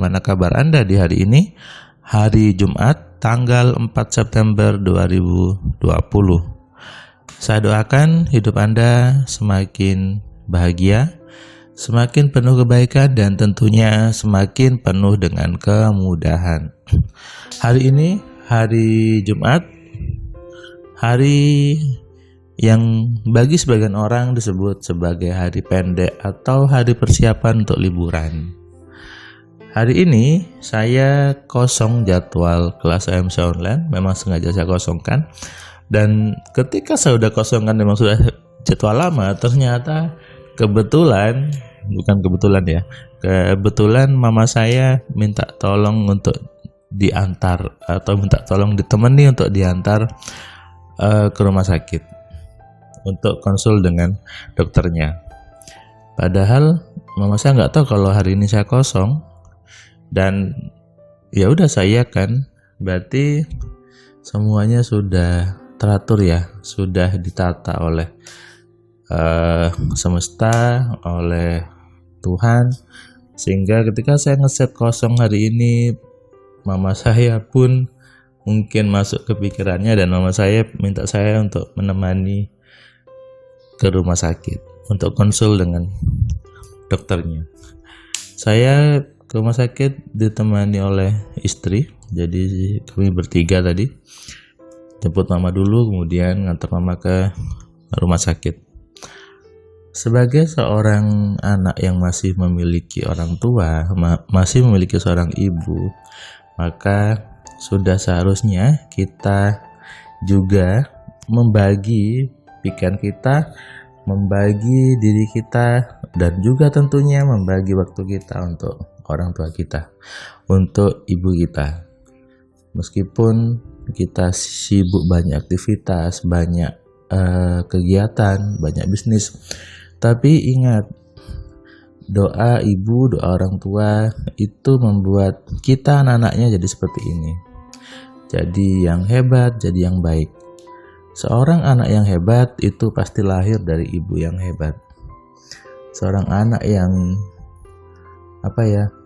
bagaimana kabar Anda di hari ini? Hari Jumat, tanggal 4 September 2020. Saya doakan hidup Anda semakin bahagia, semakin penuh kebaikan, dan tentunya semakin penuh dengan kemudahan. Hari ini, hari Jumat, hari yang bagi sebagian orang disebut sebagai hari pendek atau hari persiapan untuk liburan. Hari ini saya kosong jadwal kelas AMC online, memang sengaja saya kosongkan. Dan ketika saya sudah kosongkan, memang sudah jadwal lama, ternyata kebetulan mama saya minta tolong untuk diantar atau minta tolong ditemani untuk diantar ke rumah sakit untuk konsul dengan dokternya. Padahal mama saya nggak tahu kalau hari ini saya kosong, dan ya udah saya kan berarti semuanya sudah teratur ya, sudah ditata oleh semesta, oleh Tuhan, sehingga ketika saya ngeset kosong hari ini, mama saya pun mungkin masuk ke pikirannya, dan mama saya minta saya untuk menemani ke rumah sakit untuk konsul dengan dokternya. Saya ke rumah sakit ditemani oleh istri, jadi kami bertiga tadi jemput mama dulu, kemudian ngantar mama ke rumah sakit. Sebagai seorang anak yang masih memiliki orang tua, masih memiliki seorang ibu, maka sudah seharusnya kita juga membagi pikiran kita, membagi diri kita, dan juga tentunya membagi waktu kita untuk orang tua kita, untuk ibu kita. Meskipun kita sibuk banyak aktivitas, banyak kegiatan, banyak bisnis, tapi ingat, doa ibu, doa orang tua itu membuat kita anak-anaknya jadi seperti ini. Jadi yang hebat, jadi yang baik. Seorang anak yang hebat itu pasti lahir dari ibu yang hebat. Seorang anak yang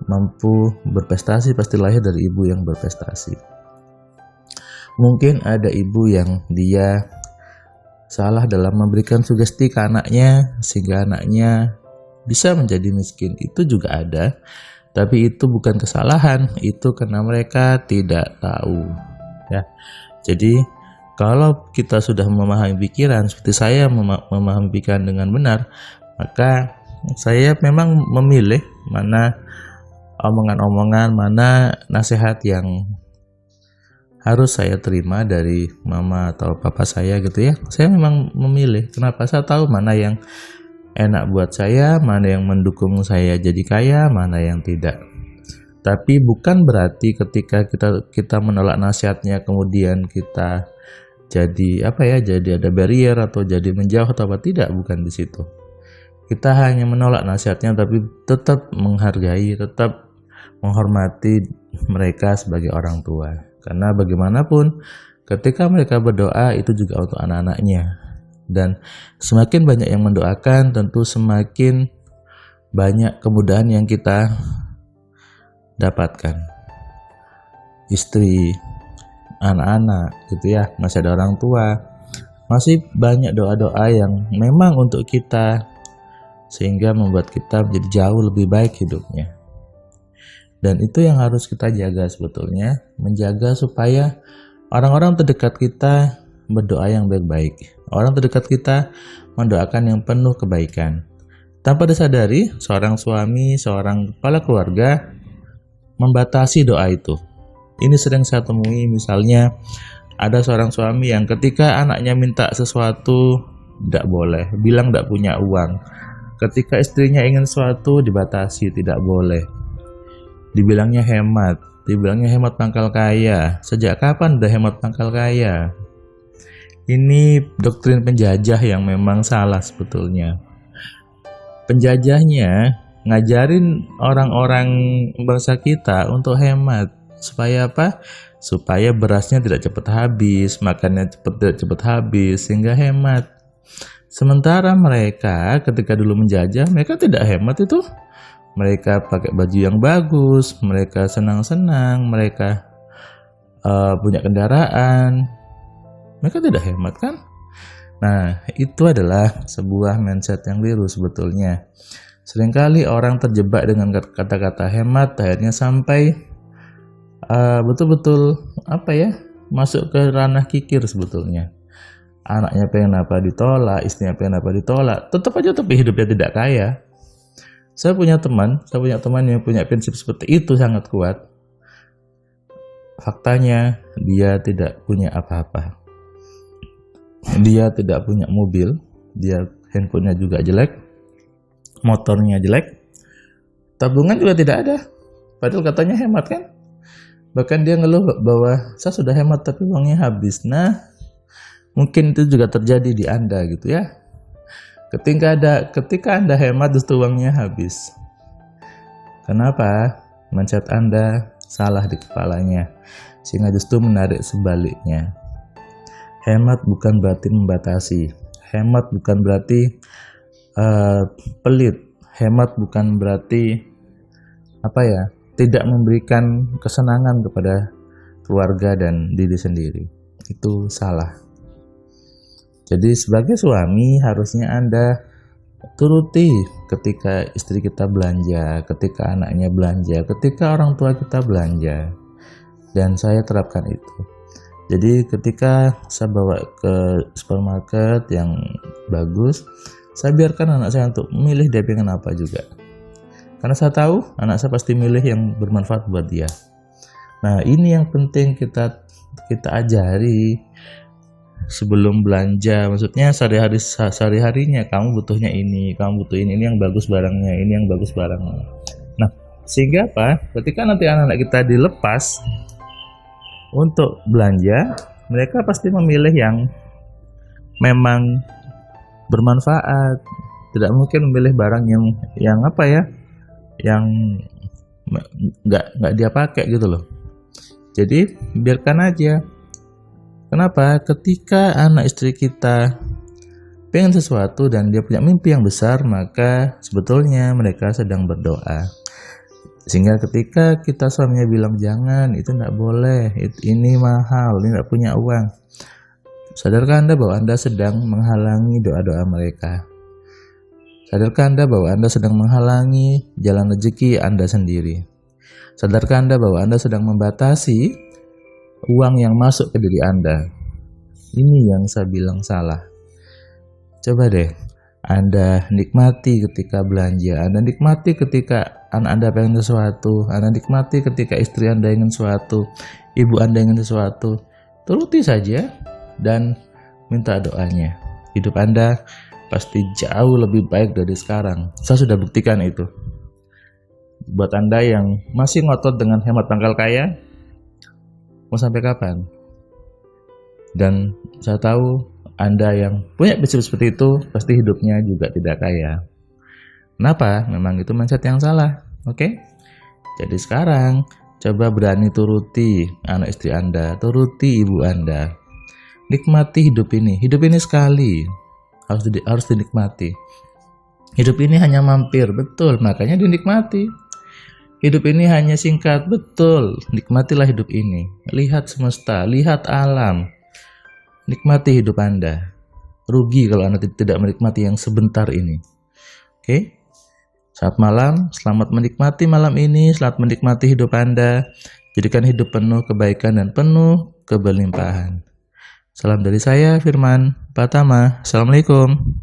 mampu berprestasi pasti lahir dari ibu yang berprestasi. Mungkin ada ibu yang dia salah dalam memberikan sugesti ke anaknya sehingga anaknya bisa menjadi miskin. Itu juga ada, tapi itu bukan kesalahan, itu karena mereka tidak tahu ya. Jadi kalau kita sudah memahami pikiran, seperti saya memahami pikiran dengan benar, maka saya memang memilih mana omongan-omongan, mana nasihat yang harus saya terima dari mama atau papa saya gitu ya. Saya memang memilih. Kenapa? Saya tahu mana yang enak buat saya, mana yang mendukung saya jadi kaya, mana yang tidak. Tapi bukan berarti ketika kita menolak nasihatnya kemudian kita jadi jadi ada barrier atau jadi menjauh atau apa, tidak, bukan di situ. Kita hanya menolak nasihatnya tapi tetap menghargai, tetap menghormati mereka sebagai orang tua. Karena bagaimanapun ketika mereka berdoa itu juga untuk anak-anaknya. Dan semakin banyak yang mendoakan, tentu semakin banyak kemudahan yang kita dapatkan. Istri, anak-anak gitu ya, masih ada orang tua, masih banyak doa-doa yang memang untuk kita, sehingga membuat kita menjadi jauh lebih baik hidupnya. Dan itu yang harus kita jaga sebetulnya, menjaga supaya orang-orang terdekat kita berdoa yang baik-baik, orang terdekat kita mendoakan yang penuh kebaikan. Tanpa disadari, seorang suami, seorang kepala keluarga membatasi doa itu. Ini sering saya temui, misalnya ada seorang suami yang ketika anaknya minta sesuatu tidak boleh, bilang tidak punya uang. Ketika istrinya ingin sesuatu dibatasi, tidak boleh. Dibilangnya hemat pangkal kaya. Sejak kapan udah hemat pangkal kaya? Ini doktrin penjajah yang memang salah sebetulnya. Penjajahnya ngajarin orang-orang bangsa kita untuk hemat. Supaya apa? Supaya berasnya tidak cepat habis, makannya tidak cepat habis, sehingga hemat. Sementara mereka ketika dulu menjajah, mereka tidak hemat itu. mereka pakai baju yang bagus, mereka senang-senang, mereka punya kendaraan, mereka tidak hemat kan? Nah, itu adalah sebuah mindset yang keliru sebetulnya. Seringkali orang terjebak dengan kata-kata hemat, akhirnya sampai betul-betul masuk ke ranah kikir sebetulnya. Anaknya pengen apa ditolak, istrinya pengen apa ditolak, tetap aja tapi hidupnya tidak kaya. Saya punya teman yang punya prinsip seperti itu sangat kuat. Faktanya dia tidak punya apa-apa. Dia tidak punya mobil, dia handphonenya juga jelek, motornya jelek, tabungan juga tidak ada. Padahal katanya hemat kan? Bahkan dia ngeluh bahwa saya sudah hemat tapi uangnya habis. Nah, mungkin itu juga terjadi di Anda gitu ya. Ketika Anda hemat justru uangnya habis. Kenapa? Mindset Anda salah di kepalanya, sehingga justru menarik sebaliknya. Hemat bukan berarti membatasi. Hemat bukan berarti pelit. Hemat bukan berarti tidak memberikan kesenangan kepada keluarga dan diri sendiri. Itu salah. Jadi sebagai suami harusnya Anda turuti ketika istri kita belanja, ketika anaknya belanja, ketika orang tua kita belanja. Dan saya terapkan itu. Jadi ketika saya bawa ke supermarket yang bagus, saya biarkan anak saya untuk memilih dia pengen apa juga. Karena saya tahu anak saya pasti milih yang bermanfaat buat dia. Nah, ini yang penting kita ajari sebelum belanja. Maksudnya sehari-harinya kamu butuhnya ini, kamu butuh ini yang bagus barangnya, ini yang bagus barangnya. Nah, sehingga apa? Ketika nanti anak-anak kita dilepas untuk belanja, mereka pasti memilih yang memang bermanfaat. Tidak mungkin memilih barang yang nggak dia pakai gitu loh. Jadi biarkan aja. Kenapa? Ketika anak istri kita pengen sesuatu dan dia punya mimpi yang besar, maka sebetulnya mereka sedang berdoa. Sehingga ketika kita suaminya bilang jangan, itu tidak boleh, ini mahal, ini tidak punya uang, sadarkah Anda bahwa Anda sedang menghalangi doa-doa mereka? Sadarkah Anda bahwa Anda sedang menghalangi jalan rezeki Anda sendiri? Sadarkah Anda bahwa Anda sedang membatasi uang yang masuk ke diri Anda? Ini yang saya bilang salah. Coba deh, Anda nikmati ketika belanja, Anda nikmati ketika anak Anda pengen sesuatu, Anda nikmati ketika istri Anda ingin sesuatu, ibu Anda ingin sesuatu. Turuti saja dan minta doanya. Hidup Anda pasti jauh lebih baik dari sekarang. Saya sudah buktikan itu. Buat Anda yang masih ngotot dengan hemat pangkal kaya, mau sampai kapan? Dan saya tahu Anda yang punya prinsip seperti itu pasti hidupnya juga tidak kaya. Kenapa? Memang itu mindset yang salah. Oke? Jadi sekarang coba berani turuti anak istri Anda, turuti ibu Anda. Nikmati hidup ini. Hidup ini sekali. Harus dinikmati. Hidup ini hanya mampir, betul, makanya dinikmati. Hidup ini hanya singkat, betul, nikmatilah hidup ini. Lihat semesta, lihat alam. Nikmati hidup Anda. Rugi kalau Anda tidak menikmati yang sebentar ini. Oke? Selamat malam, selamat menikmati malam ini, selamat menikmati hidup Anda. Jadikan hidup penuh kebaikan dan penuh keberlimpahan. Salam dari saya, Firman Pratama. Assalamualaikum.